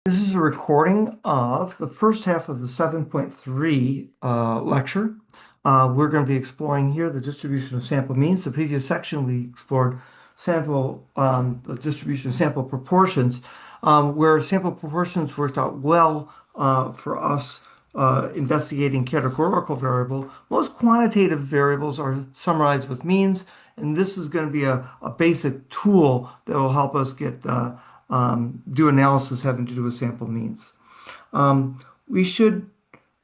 This is a recording of the first half of the 7.3 lecture. We're going to be exploring here the distribution of sample means. The previous section we explored the distribution of sample proportions, where sample proportions worked out well for us investigating categorical variable. Most quantitative variables are summarized with means, and this is going to be a basic tool that will help us do analysis having to do with sample means. We should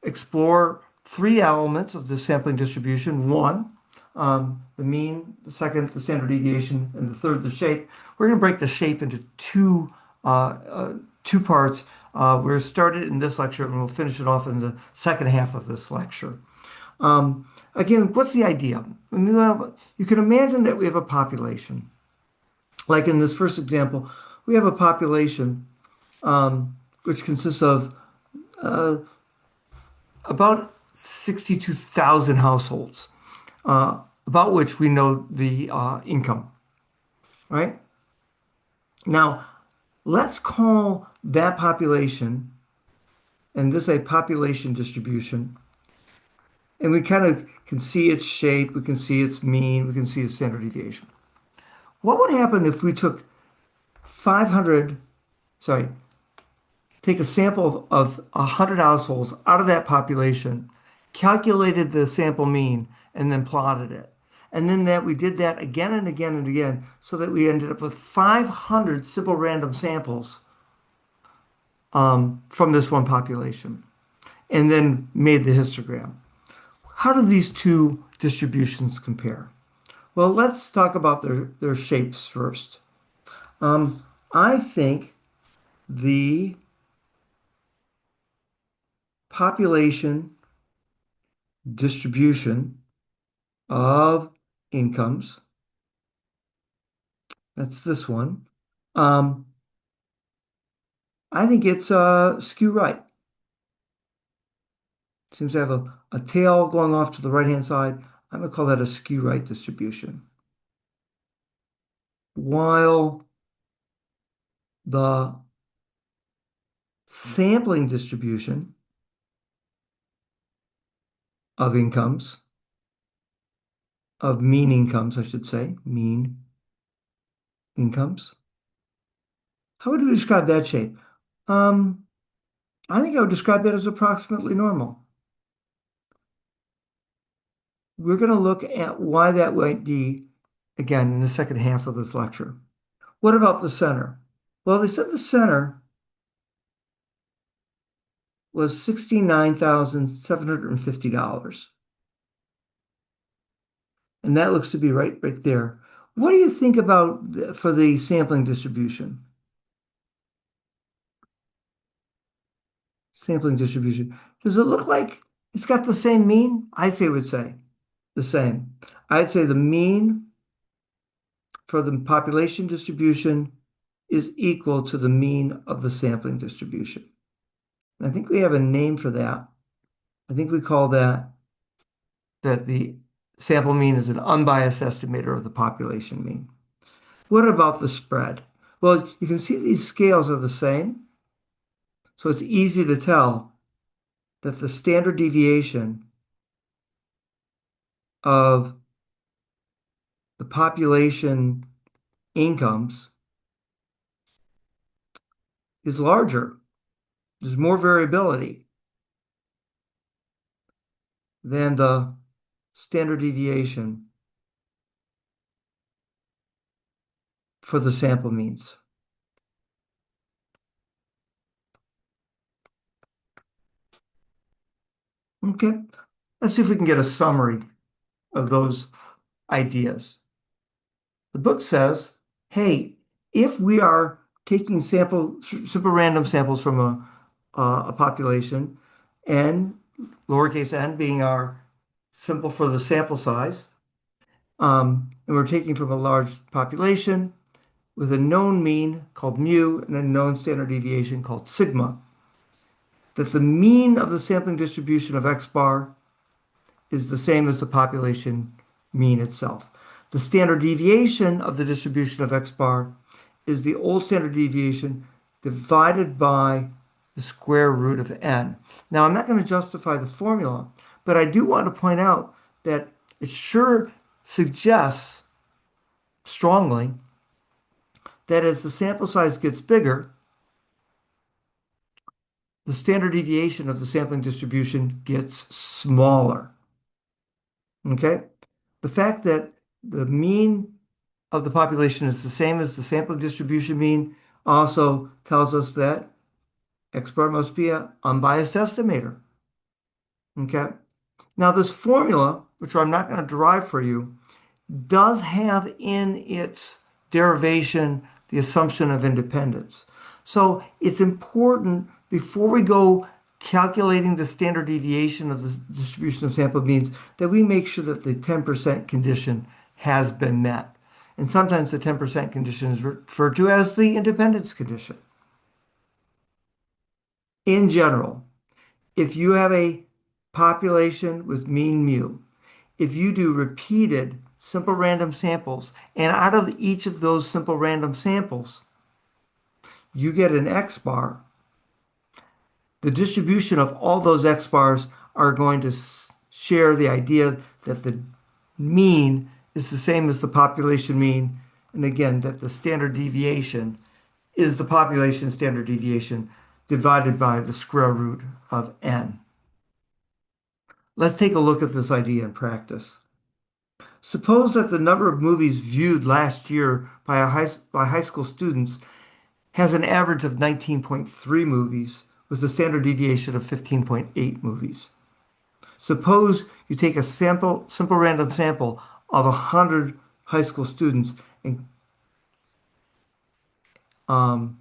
explore three elements of the sampling distribution. One, the mean; the second, the standard deviation; and the third, the shape. We're going to break the shape into two parts. We're started in this lecture and we'll finish it off in the second half of this lecture. Again, what's the idea? You can imagine that we have a population. Like in this first example, we have a population which consists of about 62,000 households, about which we know the income, right? Now, let's call that population, and this a population distribution, and we kind of can see its shape, we can see its mean, we can see its standard deviation. What would happen if we took 500, sorry, take a sample of 100 households out of that population, calculated the sample mean, and then plotted it? And then we did that again and again and again, so that we ended up with 500 simple random samples from this one population, and then made the histogram. How do these two distributions compare? Well, let's talk about their shapes first. I think the population distribution of incomes, that's this one. I think it's skew right. Seems to have a tail going off to the right-hand side. I'm going to call that a skew right distribution. While the sampling distribution of incomes, of mean incomes, I should say, mean incomes. How would we describe that shape? I think I would describe that as approximately normal. We're going to look at why that might be again in the second half of this lecture. What about the center? Well, they said the center was $69,750. And that looks to be right there. What do you think about for the sampling distribution? Sampling distribution. Does it look like it's got the same mean? I'd say it would say the same. I'd say the mean for the population distribution is equal to the mean of the sampling distribution. And I think we have a name for that. I think we call that the sample mean is an unbiased estimator of the population mean. What about the spread? Well, you can see these scales are the same. So it's easy to tell that the standard deviation of the population incomes is larger. There's more variability than the standard deviation for the sample means. Okay, let's see if we can get a summary of those ideas. The book says, hey, if we are taking simple random samples from a population, n, lowercase n being our simple for the sample size, and we're taking from a large population with a known mean called mu and a known standard deviation called sigma, that the mean of the sampling distribution of x bar is the same as the population mean itself. The standard deviation of the distribution of x bar is the old standard deviation divided by the square root of n. Now, I'm not going to justify the formula, but I do want to point out that it sure suggests strongly that as the sample size gets bigger, the standard deviation of the sampling distribution gets smaller. Okay? The fact that the mean of the population is the same as the sampling distribution mean also tells us that X bar must be an unbiased estimator. Okay? Now, this formula, which I'm not going to derive for you, does have in its derivation the assumption of independence. So it's important before we go calculating the standard deviation of the distribution of sample means that we make sure that the 10% condition has been met. And sometimes the 10% condition is referred to as the independence condition. In general, if you have a population with mean mu, if you do repeated simple random samples, and out of each of those simple random samples, you get an X bar, the distribution of all those X bars are going to share the idea that the mean is the same as the population mean, and again, that the standard deviation is the population standard deviation divided by the square root of n. Let's take a look at this idea in practice. Suppose that the number of movies viewed last year by high school students has an average of 19.3 movies with a standard deviation of 15.8 movies. Suppose you take a simple random sample of 100 high school students um,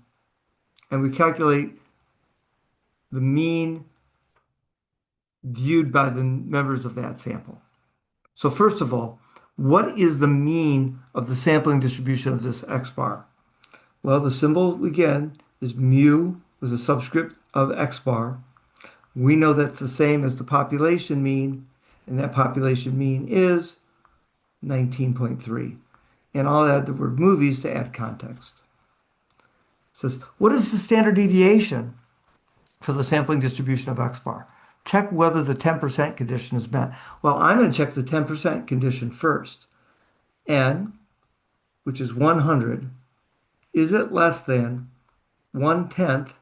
and we calculate the mean viewed by the members of that sample. So first of all, what is the mean of the sampling distribution of this X bar? Well, the symbol, again, is mu with a subscript of X bar. We know that's the same as the population mean, and that population mean is 19.3. And I'll add the word movies to add context. It says, what is the standard deviation for the sampling distribution of X bar? Check whether the 10% condition is met. Well, I'm going to check the 10% condition first. N, which is 100, is it less than 1/10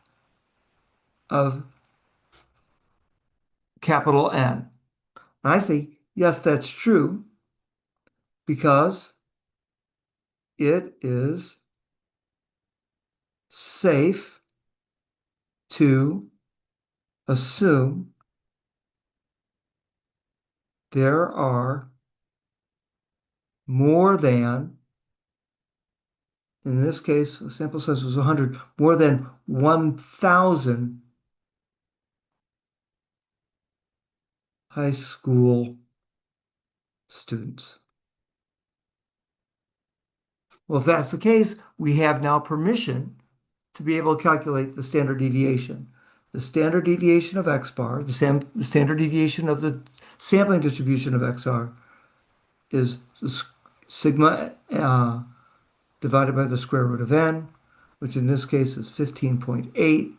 of capital N? And I say, yes, that's true because it is safe to assume there are more than, in this case, the sample size was 100, more than 1,000 high school students. Well, if that's the case, we have now permission to be able to calculate the standard deviation. The standard deviation of X bar, the standard deviation of the sampling distribution of XR is sigma divided by the square root of n, which in this case is 15.8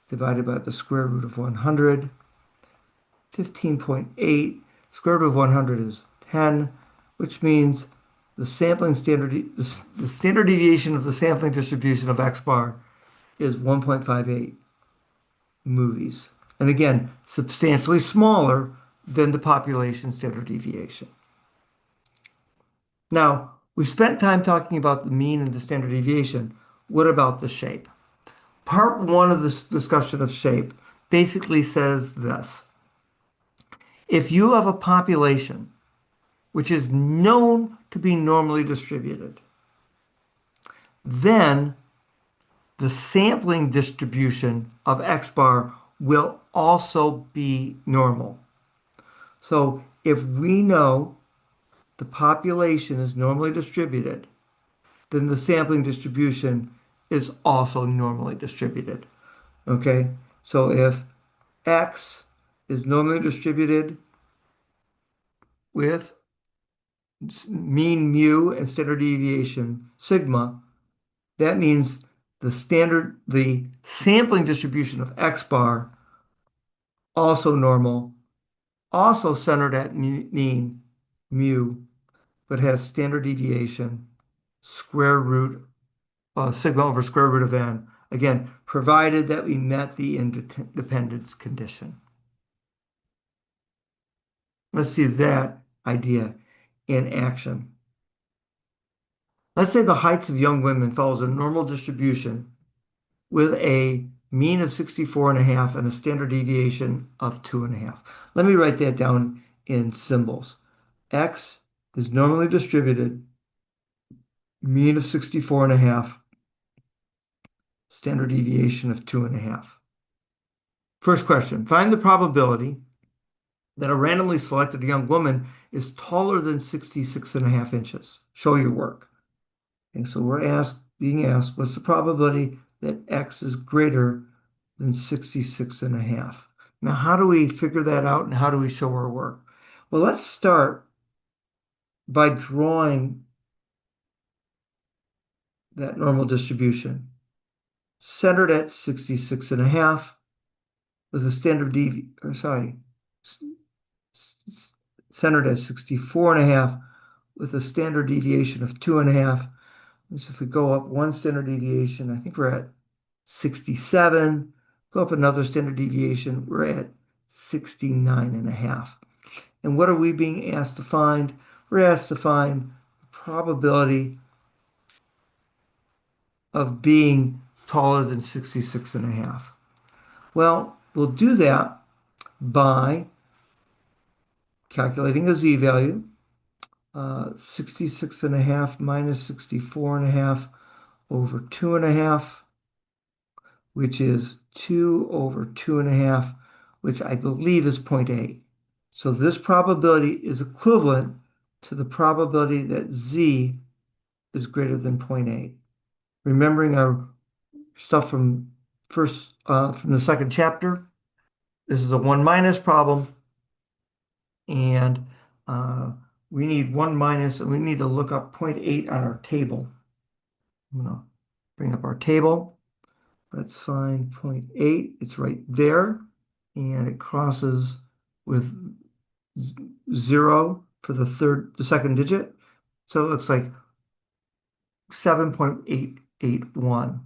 divided by the square root of 100. 15.8 square root of 100 is 10, which means the standard deviation of the sampling distribution of X bar is 1.58 movies. And again, substantially smaller than the population standard deviation. Now, we spent time talking about the mean and the standard deviation. What about the shape? Part one of this discussion of shape basically says this. If you have a population which is known to be normally distributed, then the sampling distribution of X bar will also be normal. So if we know the population is normally distributed, then the sampling distribution is also normally distributed. Okay? So if X is normally distributed with mean mu and standard deviation sigma, that means the sampling distribution of X bar, also normal, also centered at mean mu, but has standard deviation square root sigma over square root of n. Again, provided that we met the independence condition. Let's see that idea in action. Let's say the heights of young women follows a normal distribution with a mean of 64.5 and a standard deviation of 2.5. Let me write that down in symbols. X is normally distributed, mean of 64.5, standard deviation of 2.5. First question, find the probability that a randomly selected young woman is taller than 66.5 inches. Show your work. And so we're being asked, what's the probability that X is greater than 66.5? Now, how do we figure that out and how do we show our work? Well, let's start by drawing that normal distribution centered at 66.5 with a standard centered at 64.5 with a standard deviation of 2.5. So if we go up one standard deviation, I think we're at 67. Go up another standard deviation, we're at 69.5. And what are we being asked to find? We're asked to find the probability of being taller than 66.5. Well, we'll do that by calculating a z-value. 66.5 minus 64.5 over 2.5, which is 2 over 2.5, which I believe is 0.8. So this probability is equivalent to the probability that z is greater than 0.8. Remembering our stuff from the second chapter, this is a 1 minus problem, and we need 1 minus, and we need to look up 0.8 on our table. I'm going to bring up our table. Let's find 0.8. It's right there, and it crosses with 0 for the second digit. So it looks like 7.881.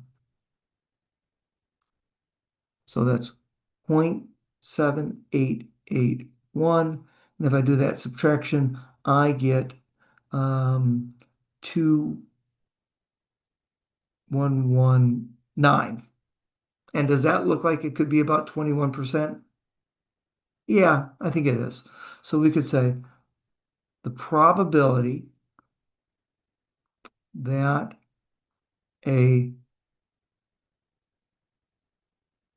So that's 0.7881. And if I do that subtraction, I get 2,119. And does that look like it could be about 21%? Yeah, I think it is. So we could say the probability that a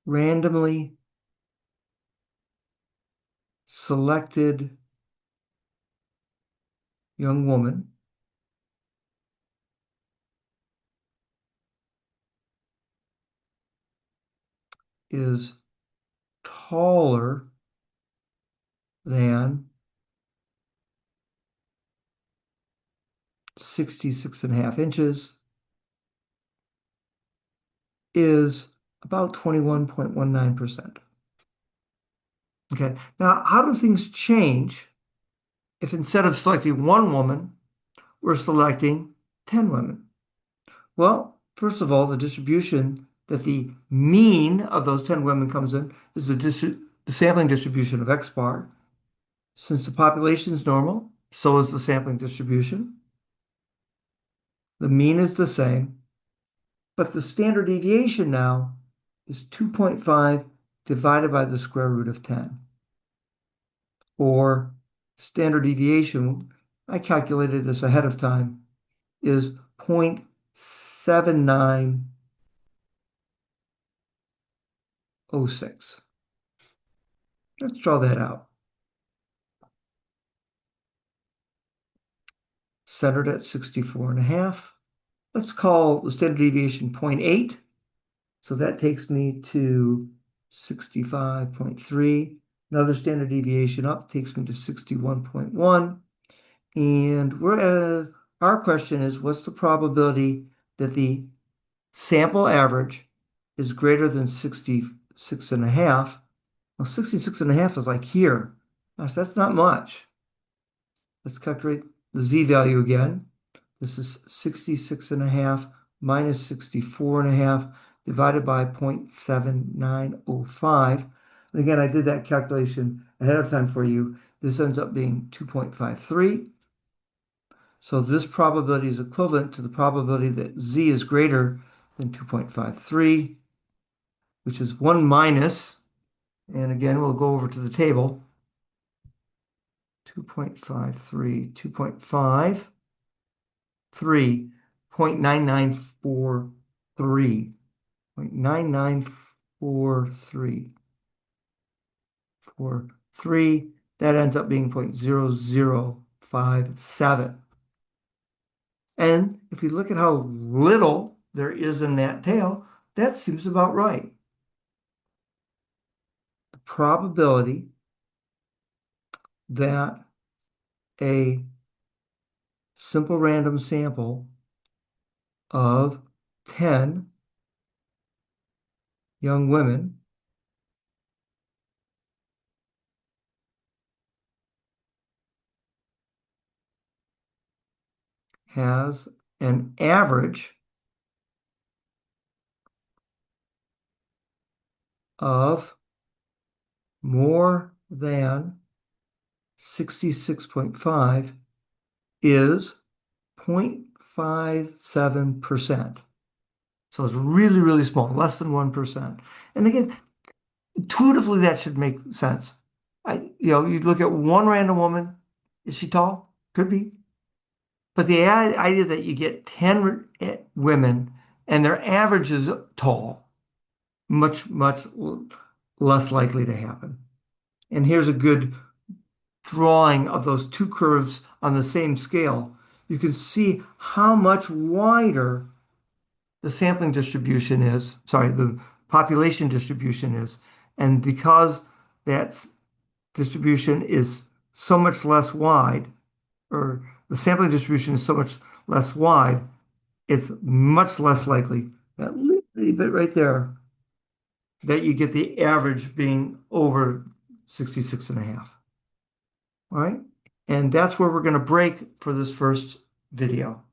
randomly selected young woman is taller than 66.5 inches is about 21.19%. Okay, now how do things change if instead of selecting one woman, we're selecting 10 women? Well, first of all, the distribution that the mean of those 10 women comes in is the sampling distribution of X bar. Since the population is normal, so is the sampling distribution. The mean is the same, but the standard deviation now is 2.5 divided by the square root of 10. Or standard deviation, I calculated this ahead of time, is 0.7906. Let's draw that out. Centered at 64.5. Let's call the standard deviation 0.8. So that takes me to 65.3. Another standard deviation up takes me to 61.1. And our question is, what's the probability that the sample average is greater than 66 and a half. Well, 66 and a half is like here. Gosh, that's not much. Let's calculate the z-value again. This is 66 and a half minus 64 and a half divided by 0.7905. And again, I did that calculation ahead of time for you. This ends up being 2.53. So this probability is equivalent to the probability that z is greater than 2.53, which is 1 minus, and again, we'll go over to the table, 2.53, 2.5, 3.9943, 0.9943 for 3. That ends up being 0.0057. And if you look at how little there is in that tail, that seems about right. The probability that a simple random sample of 10 young women has an average of more than 66.5 is 0.57%. So it's really, really small, less than 1%. And again, intuitively, that should make sense. You look at one random woman, is she tall? Could be. But the idea that you get 10 women and their average is tall, much, much less likely to happen. And here's a good drawing of those two curves on the same scale. You can see how much wider the sampling distribution is, sorry, the population distribution is. And because that distribution is so much less wide, or the sampling distribution is so much less wide, it's much less likely, that little bit right there, that you get the average being over 66 and a half. All right. And that's where we're going to break for this first video.